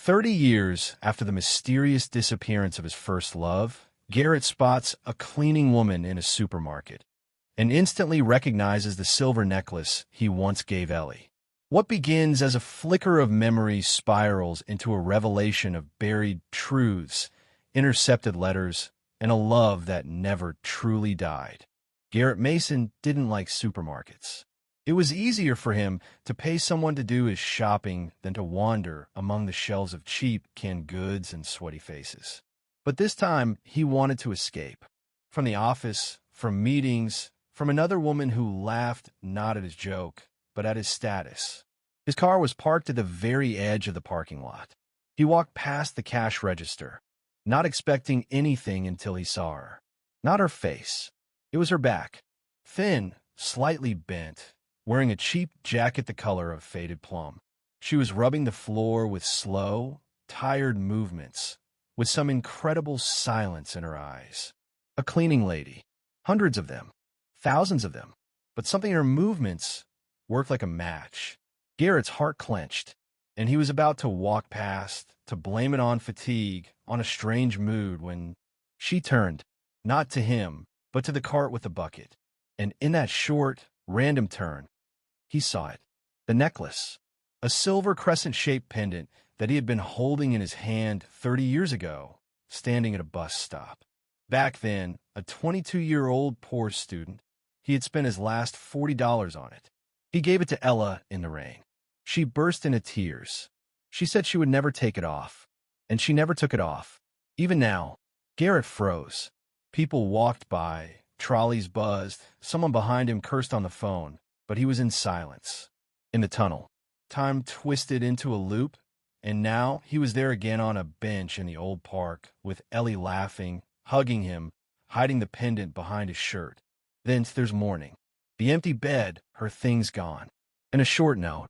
30 years after the mysterious disappearance of his first love, Garrett spots a cleaning woman in a supermarket and instantly recognizes the silver necklace he once gave Ellie. What begins as a flicker of memory spirals into a revelation of buried truths, intercepted letters, and a love that never truly died. Garrett Mason didn't like supermarkets. It was easier for him to pay someone to do his shopping than to wander among the shelves of cheap canned goods and sweaty faces. But this time, he wanted to escape. From the office, from meetings, from another woman who laughed not at his joke, but at his status. His car was parked at the very edge of the parking lot. He walked past the cash register, not expecting anything until he saw her. Not her face. It was her back. Thin, slightly bent, wearing a cheap jacket the color of faded plum. She was rubbing the floor with slow, tired movements, with some incredible silence in her eyes. A cleaning lady. Hundreds of them. Thousands of them. But something in her movements worked like a match. Garrett's heart clenched, and he was about to walk past, to blame it on fatigue, on a strange mood, when she turned, not to him, but to the cart with the bucket. And in that short, random turn, he saw it. The necklace. A silver crescent-shaped pendant that he had been holding in his hand 30 years ago, standing at a bus stop. Back then, a 22-year-old poor student, he had spent his last $40 on it. He gave it to Ella in the rain. She burst into tears. She said she would never take it off, and she never took it off. Even now, Garrett froze. People walked by, trolleys buzzed, someone behind him cursed on the phone, but he was in silence. In the tunnel, time twisted into a loop, and now he was there again on a bench in the old park, with Ellie laughing, hugging him, hiding the pendant behind his shirt. Then there's morning. The empty bed, her things gone. And a short note.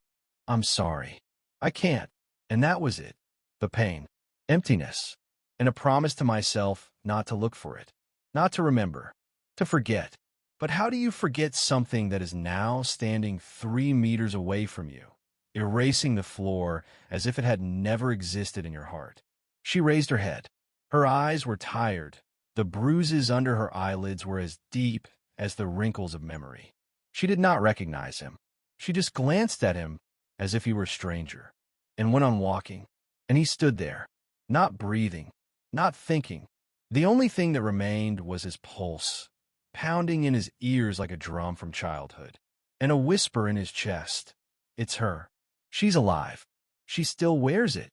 I'm sorry. I can't. And that was it. The pain. Emptiness. And a promise to myself not to look for it. Not to remember. To forget. But how do you forget something that is now standing 3 meters away from you, erasing the floor as if it had never existed in your heart? She raised her head. Her eyes were tired. The bruises under her eyelids were as deep as the wrinkles of memory. She did not recognize him. She just glanced at him as if he were a stranger, and went on walking. And he stood there, not breathing, not thinking. The only thing that remained was his pulse, pounding in his ears like a drum from childhood, and a whisper in his chest. It's her. She's alive. She still wears it.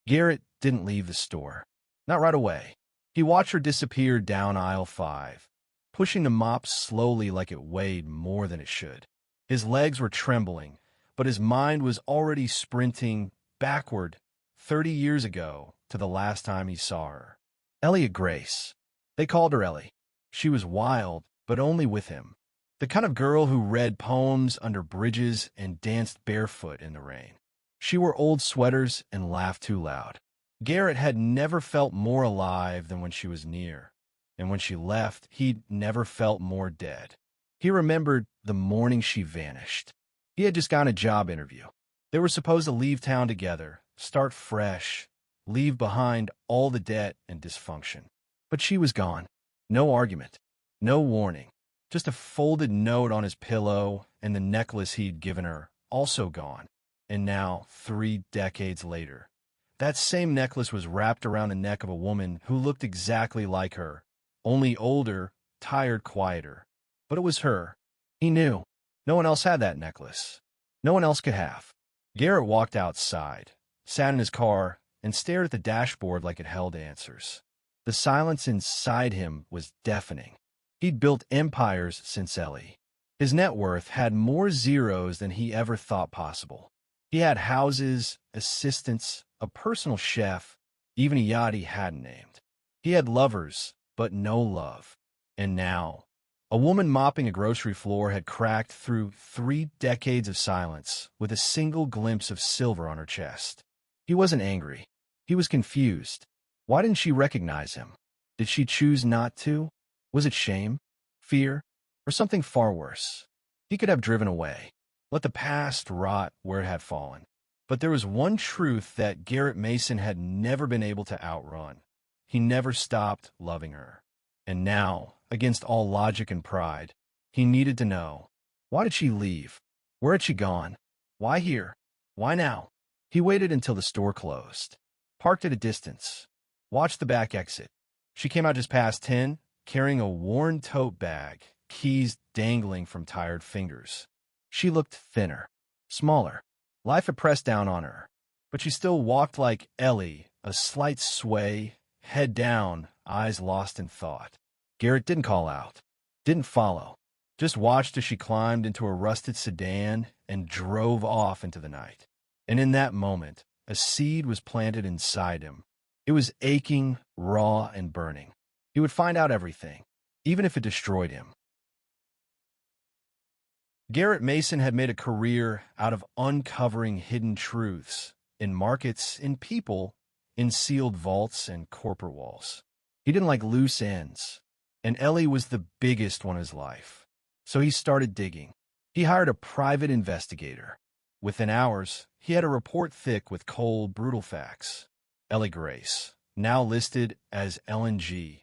Garrett didn't leave the store. Not right away. He watched her disappear down aisle 5, pushing the mop slowly like it weighed more than it should. His legs were trembling, but his mind was already sprinting backward 30 years ago to the last time he saw her. Ellie Grace. They called her Ellie. She was wild, but only with him. The kind of girl who read poems under bridges and danced barefoot in the rain. She wore old sweaters and laughed too loud. Garrett had never felt more alive than when she was near, and when she left, he'd never felt more dead. He remembered the morning she vanished. He had just gotten a job interview. They were supposed to leave town together, start fresh, leave behind all the debt and dysfunction. But she was gone. No argument, no warning, just a folded note on his pillow and the necklace he'd given her, also gone. And now, 3 decades later, that same necklace was wrapped around the neck of a woman who looked exactly like her, only older, tired, quieter. But it was her. He knew. No one else had that necklace. No one else could have. Garrett walked outside, sat in his car, and stared at the dashboard like it held answers. The silence inside him was deafening. He'd built empires since Ellie. His net worth had more zeros than he ever thought possible. He had houses, assistants, a personal chef, even a yacht he hadn't named. He had lovers, but no love. And now, a woman mopping a grocery floor had cracked through 3 decades of silence with a single glimpse of silver on her chest. He wasn't angry. He was confused. Why didn't she recognize him? Did she choose not to? Was it shame, fear, or something far worse? He could have driven away, let the past rot where it had fallen. But there was one truth that Garrett Mason had never been able to outrun. He never stopped loving her. And now, against all logic and pride, he needed to know. Why did she leave? Where had she gone? Why here? Why now? He waited until the store closed, parked at a distance, watched the back exit. She came out just past 10, carrying a worn tote bag, keys dangling from tired fingers. She looked thinner, smaller. Life had pressed down on her, but she still walked like Ellie, a slight sway, head down, eyes lost in thought. Garrett didn't call out, didn't follow, just watched as she climbed into a rusted sedan and drove off into the night. And in that moment, a seed was planted inside him. It was aching, raw, and burning. He would find out everything, even if it destroyed him. Garrett Mason had made a career out of uncovering hidden truths in markets, in people, in sealed vaults and corporate walls. He didn't like loose ends, and Ellie was the biggest one in his life. So he started digging. He hired a private investigator. Within hours, he had a report thick with cold, brutal facts. Ellie Grace, now listed as LNG.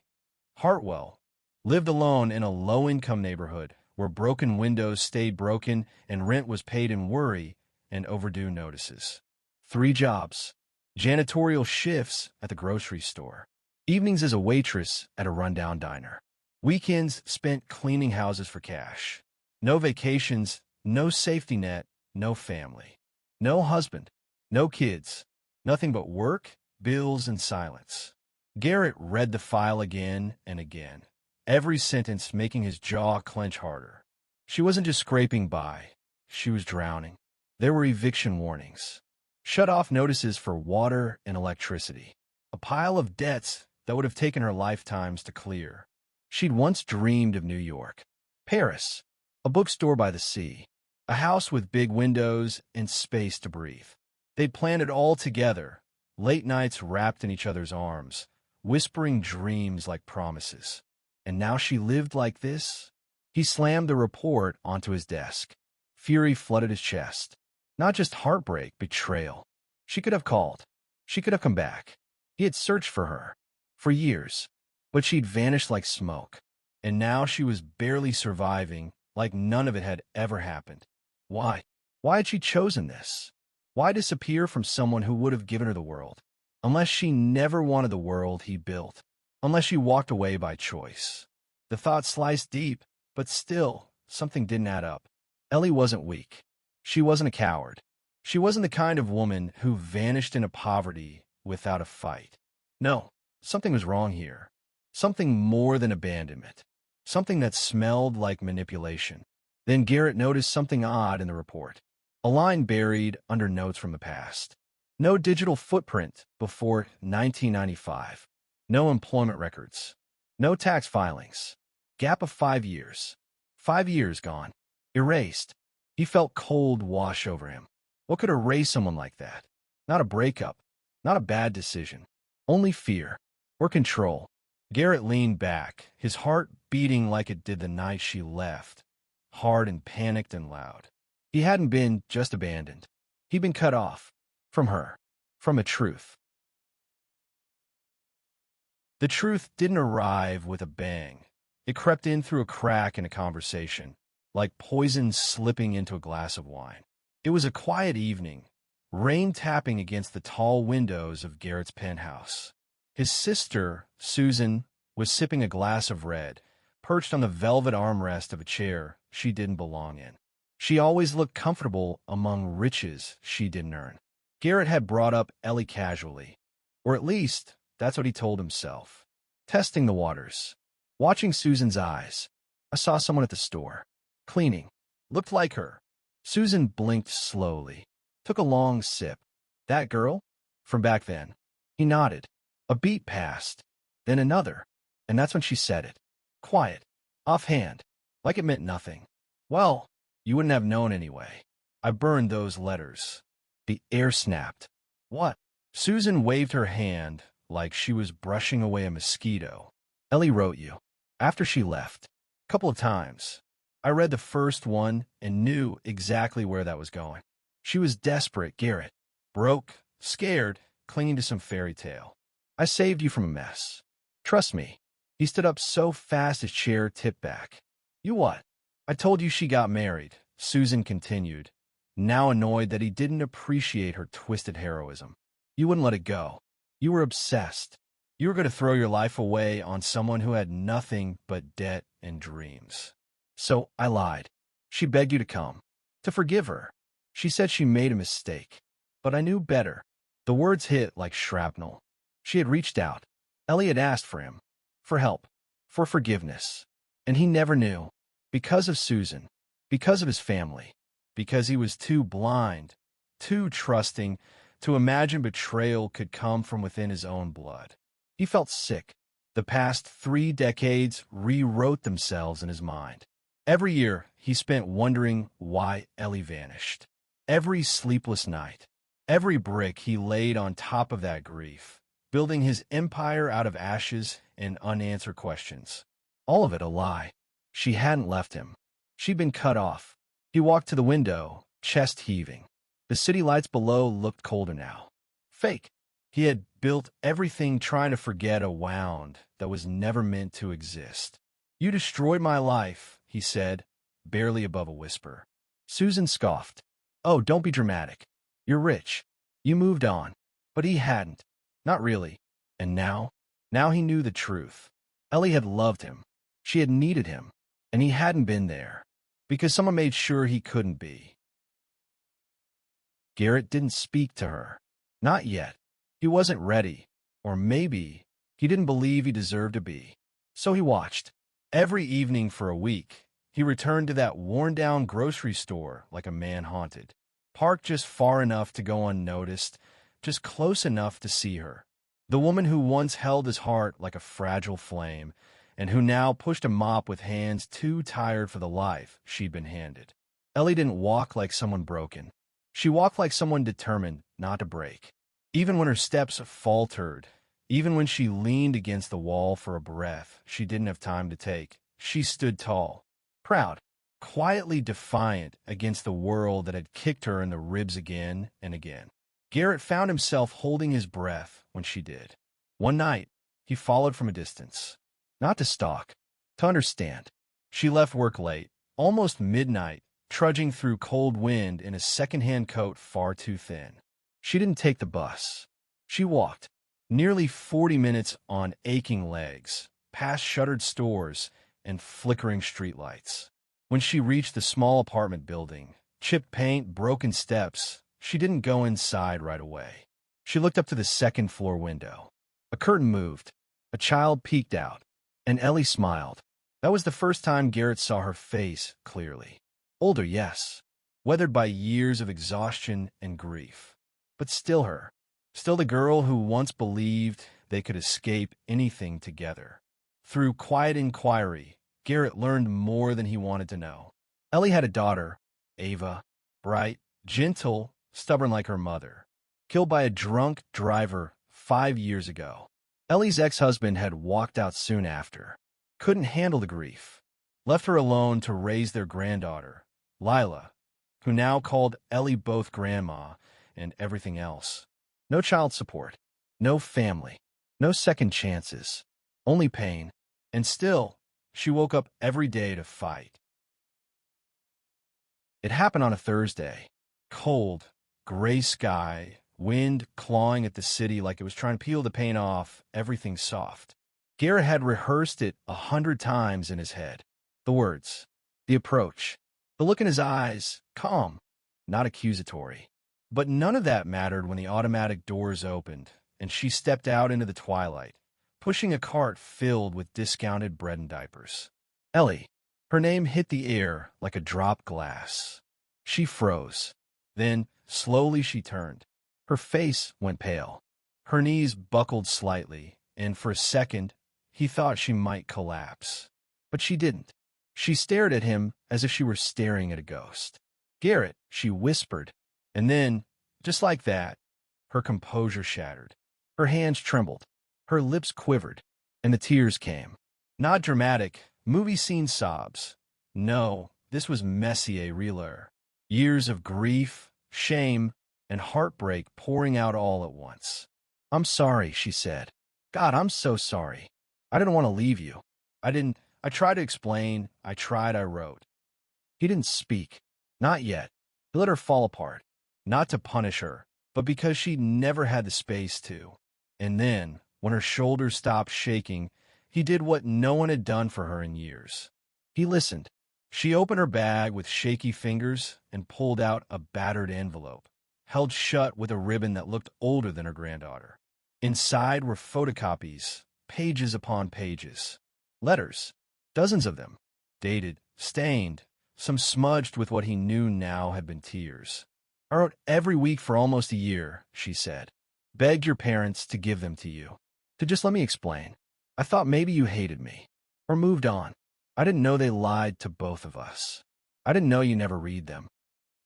Hartwell lived alone in a low-income neighborhood where broken windows stayed broken and rent was paid in worry and overdue notices. 3 jobs: janitorial shifts at the grocery store, evenings as a waitress at a rundown diner, weekends spent cleaning houses for cash. No vacations, no safety net, no family, no husband, no kids, nothing but work, bills, and silence. Garrett read the file again and again, every sentence making his jaw clench harder. She wasn't just scraping by. She was drowning. There were eviction warnings, shut-off notices for water and electricity, a pile of debts that would have taken her lifetimes to clear. She'd once dreamed of New York, Paris, a bookstore by the sea, a house with big windows and space to breathe. They'd planned it all together, late nights wrapped in each other's arms, whispering dreams like promises. And now she lived like this? He slammed the report onto his desk. Fury flooded his chest. Not just heartbreak, betrayal. She could have called. She could have come back. He had searched for her. For years. But she'd vanished like smoke. And now she was barely surviving, like none of it had ever happened. Why? Why had she chosen this? Why disappear from someone who would have given her the world? Unless she never wanted the world he built. Unless she walked away by choice. The thought sliced deep, but still, something didn't add up. Ellie wasn't weak. She wasn't a coward. She wasn't the kind of woman who vanished into poverty without a fight. No, something was wrong here. Something more than abandonment. Something that smelled like manipulation. Then Garrett noticed something odd in the report. A line buried under notes from the past. No digital footprint before 1995. No employment records. No tax filings. Gap of 5 years. 5 years gone. Erased. He felt cold wash over him. What could erase someone like that? Not a breakup. Not a bad decision. Only fear. Or control. Garrett leaned back, his heart beating like it did the night she left. Hard and panicked and loud. He hadn't been just abandoned. He'd been cut off. From her. From a truth. The truth didn't arrive with a bang. It crept in through a crack in a conversation, like poison slipping into a glass of wine. It was a quiet evening, rain tapping against the tall windows of Garrett's penthouse. His sister, Susan, was sipping a glass of red, perched on the velvet armrest of a chair she didn't belong in. She always looked comfortable among riches she didn't earn. Garrett had brought up Ellie casually, or at least that's what he told himself. Testing the waters. Watching Susan's eyes. I saw someone at the store. Cleaning. Looked like her. Susan blinked slowly. Took a long sip. That girl? From back then. He nodded. A beat passed. Then another. And that's when she said it. Quiet. Offhand. Like it meant nothing. Well, you wouldn't have known anyway. I burned those letters. The air snapped. What? Susan waved her hand like she was brushing away a mosquito. Ellie wrote you. After she left. A couple of times. I read the first one and knew exactly where that was going. She was desperate, Garrett. broke, scared, clinging to some fairy tale. I saved you from a mess. Trust me. He stood up so fast his chair tipped back. You what? I told you she got married, Susan continued, now annoyed that he didn't appreciate her twisted heroism. You wouldn't let it go. You were obsessed. You were going to throw your life away on someone who had nothing but debt and dreams. So I lied. She begged you to come, to forgive her. She said she made a mistake. But I knew better. The words hit like shrapnel. She had reached out. Ellie had asked for him, for help, for forgiveness. And he never knew. Because of Susan. Because of his family. Because he was too blind, too trusting, to imagine betrayal could come from within his own blood. He felt sick. The past 3 decades rewrote themselves in his mind. Every year, he spent wondering why Ellie vanished. Every sleepless night, every brick he laid on top of that grief, building his empire out of ashes and unanswered questions. All of it a lie. She hadn't left him. She'd been cut off. He walked to the window, chest heaving. The city lights below looked colder now. Fake. He had built everything trying to forget a wound that was never meant to exist. You destroyed my life, he said, barely above a whisper. Susan scoffed. Oh, don't be dramatic. You're rich. You moved on. But he hadn't. Not really. And now? Now he knew the truth. Ellie had loved him. She had needed him. And he hadn't been there. Because someone made sure he couldn't be. Garrett didn't speak to her. Not yet. He wasn't ready. Or maybe he didn't believe he deserved to be. So he watched. Every evening for a week, he returned to that worn-down grocery store like a man haunted. Parked just far enough to go unnoticed, just close enough to see her. The woman who once held his heart like a fragile flame, and who now pushed a mop with hands too tired for the life she'd been handed. Ellie didn't walk like someone broken. She walked like someone determined not to break. Even when her steps faltered, even when she leaned against the wall for a breath she didn't have time to take, she stood tall, proud, quietly defiant against the world that had kicked her in the ribs again and again. Garrett found himself holding his breath when she did. One night, he followed from a distance. Not to stalk, to understand. She left work late, almost midnight, trudging through cold wind in a second-hand coat far too thin. She didn't take the bus. She walked, nearly 40 minutes on aching legs, past shuttered stores and flickering streetlights. When she reached the small apartment building, chipped paint, broken steps, she didn't go inside right away. She looked up to the second-floor window. A curtain moved. A child peeked out. And Ellie smiled. That was the first time Garrett saw her face clearly. Older, yes. Weathered by years of exhaustion and grief. But still her. Still the girl who once believed they could escape anything together. Through quiet inquiry, Garrett learned more than he wanted to know. Ellie had a daughter, Ava, bright, gentle, stubborn like her mother. Killed by a drunk driver 5 years ago. Ellie's ex-husband had walked out soon after. Couldn't handle the grief. Left her alone to raise their granddaughter, Lila, who now called Ellie both grandma and everything else. No child support. No family. No second chances. Only pain. And still, she woke up every day to fight. It happened on a Thursday. Cold, gray sky, wind clawing at the city like it was trying to peel the paint off everything soft. Garrett had rehearsed it 100 times in his head. The words, the approach, the look in his eyes, calm, not accusatory. But none of that mattered when the automatic doors opened and she stepped out into the twilight, pushing a cart filled with discounted bread and diapers. Ellie. Her name hit the air like a dropped glass. She froze. Then, slowly she turned. Her face went pale. Her knees buckled slightly, and for a second, he thought she might collapse. But she didn't. She stared at him as if she were staring at a ghost. "Garrett," she whispered. And then, just like that, her composure shattered. Her hands trembled. Her lips quivered. And the tears came. Not dramatic, movie scene sobs. No, this was Messier Reeler. Years of grief, shame, and heartbreak pouring out all at once. "I'm sorry," she said. "God, I'm so sorry. I didn't want to leave you. I tried to explain. I wrote." He didn't speak. Not yet. He let her fall apart. Not to punish her, but because she never had the space to. And then, when her shoulders stopped shaking, he did what no one had done for her in years. He listened. She opened her bag with shaky fingers and pulled out a battered envelope, held shut with a ribbon that looked older than her granddaughter. Inside were photocopies, pages upon pages. Letters, dozens of them, dated, stained, some smudged with what he knew now had been tears. "I wrote every week for almost a year," she said. "Begged your parents to give them to you. To just let me explain. I thought maybe you hated me. Or moved on. I didn't know they lied to both of us. I didn't know you never read them."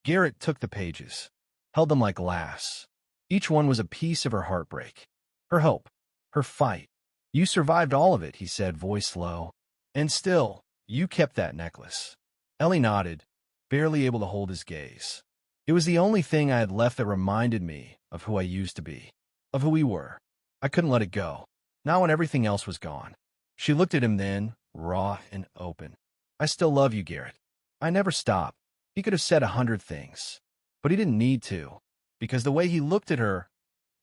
Garrett took the pages, held them like glass. Each one was a piece of her heartbreak, her hope, her fight. "You survived all of it," he said, voice low. "And still, you kept that necklace." Ellie nodded, barely able to hold his gaze. "It was the only thing I had left that reminded me of who I used to be, of who we were. I couldn't let it go, not when everything else was gone." She looked at him then, raw and open. "I still love you, Garrett. I never stopped." He could have said 100 things, but he didn't need to, because the way he looked at her,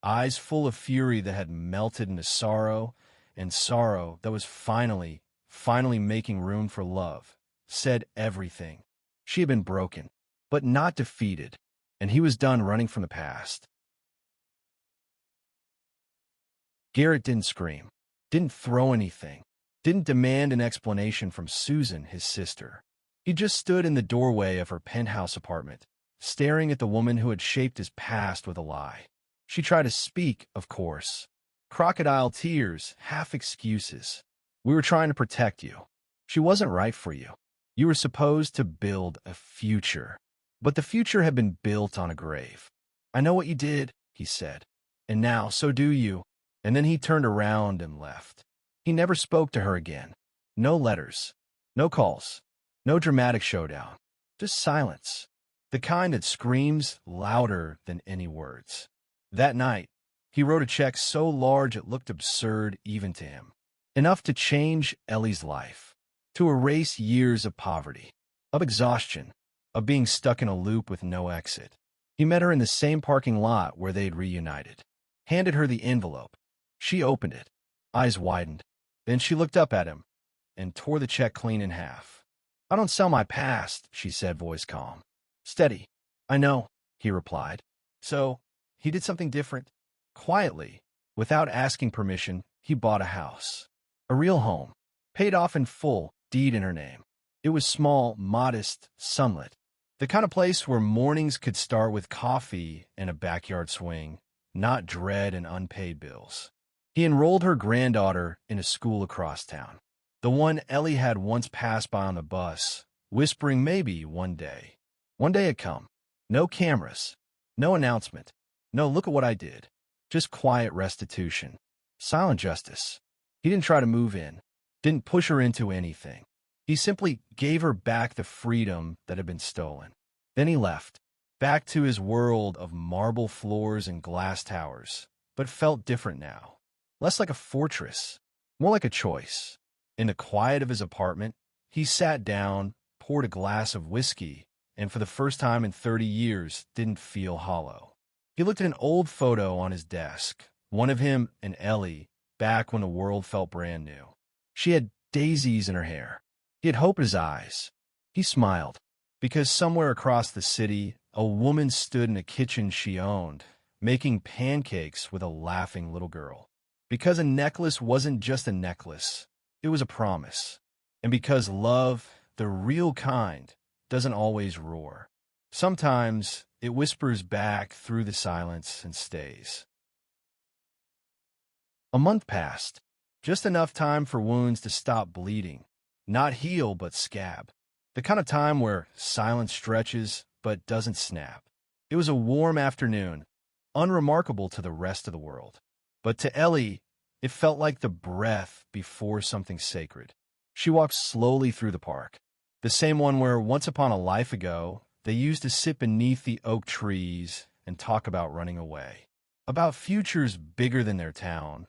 eyes full of fury that had melted into sorrow, and sorrow that was finally making room for love, said everything. She had been broken, but not defeated, and he was done running from the past. Garrett didn't scream, didn't throw anything, didn't demand an explanation from Susan, his sister. He just stood in the doorway of her penthouse apartment, staring at the woman who had shaped his past with a lie. She tried to speak, of course. Crocodile tears, half excuses. "We were trying to protect you. She wasn't right for you. You were supposed to build a future. But the future had been built on a grave. I know what you did," he said. "And now, so do you." And then he turned around and left. He never spoke to her again. No letters. No calls. No dramatic showdown. Just silence. The kind that screams louder than any words. That night, he wrote a check so large it looked absurd even to him. Enough to change Ellie's life. To erase years of poverty, of exhaustion, of being stuck in a loop with no exit. He met her in the same parking lot where they'd reunited. Handed her the envelope. She opened it. Eyes widened. Then she looked up at him and tore the check clean in half. "I don't sell my past," she said, voice calm. "Steady." "I know," he replied. So, he did something different. Quietly, without asking permission, he bought a house. A real home. Paid off in full, deed in her name. It was small, modest, sunlit. The kind of place where mornings could start with coffee and a backyard swing, not dread and unpaid bills. He enrolled her granddaughter in a school across town. The one Ellie had once passed by on the bus, whispering maybe one day. One day had come. No cameras. No announcement. No "look at what I did." Just quiet restitution. Silent justice. He didn't try to move in. Didn't push her into anything. He simply gave her back the freedom that had been stolen. Then he left. Back to his world of marble floors and glass towers. But felt different now. Less like a fortress. More like a choice. In the quiet of his apartment, he sat down, poured a glass of whiskey, and for the first time in 30 years, didn't feel hollow. He looked at an old photo on his desk, one of him and Ellie, back when the world felt brand new. She had daisies in her hair. He had hope in his eyes. He smiled, because somewhere across the city, a woman stood in a kitchen she owned, making pancakes with a laughing little girl. Because a necklace wasn't just a necklace, it was a promise. And because love, the real kind, doesn't always roar. Sometimes it whispers back through the silence and stays. A month passed, just enough time for wounds to stop bleeding. Not heal, but scab. The kind of time where silence stretches, but doesn't snap. It was a warm afternoon, unremarkable to the rest of the world. But to Ellie, it felt like the breath before something sacred. She walked slowly through the park. The same one where, once upon a life ago, they used to sit beneath the oak trees and talk about running away. About futures bigger than their town,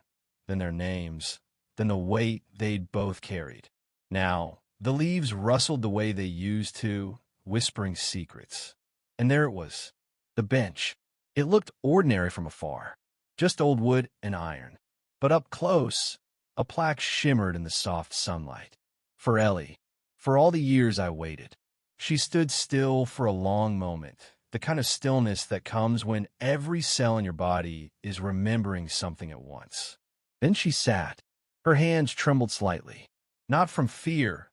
than their names, than the weight they'd both carried. Now, the leaves rustled the way they used to, whispering secrets. And there it was, the bench. It looked ordinary from afar, just old wood and iron. But up close, a plaque shimmered in the soft sunlight. For Ellie, for all the years I waited. She stood still for a long moment, the kind of stillness that comes when every cell in your body is remembering something at once. Then she sat. Her hands trembled slightly, not from fear,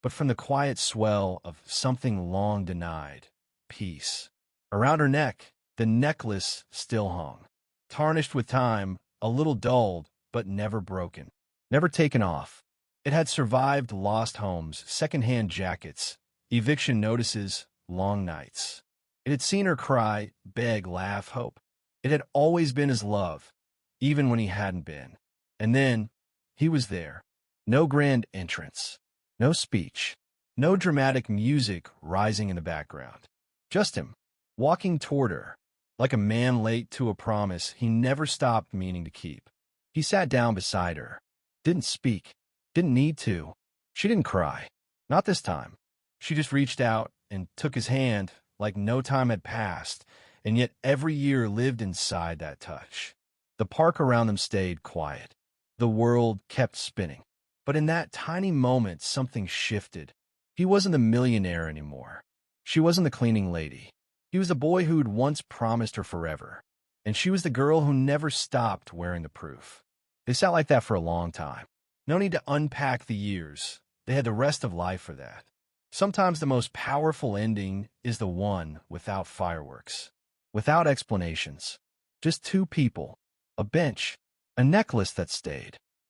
but from the quiet swell of something long denied, peace. Around her neck, the necklace still hung, tarnished with time, a little dulled, but never broken, never taken off. It had survived lost homes, second-hand jackets, eviction notices, long nights. It had seen her cry, beg, laugh, hope. It had always been his love, even when he hadn't been. And then, he was there. No grand entrance, no speech, no dramatic music rising in the background. Just him, walking toward her, like a man late to a promise he never stopped meaning to keep. He sat down beside her, didn't speak, didn't need to. She didn't cry. Not this time. She just reached out and took his hand like no time had passed, and yet every year lived inside that touch. The park around them stayed quiet. The world kept spinning. But in that tiny moment, something shifted. He wasn't the millionaire anymore. She wasn't the cleaning lady. He was the boy who'd once promised her forever. And she was the girl who never stopped wearing the proof. They sat like that for a long time. No need to unpack the years. They had the rest of life for that. Sometimes the most powerful ending is the one without fireworks, without explanations. Just two people, a bench, a necklace that stayed.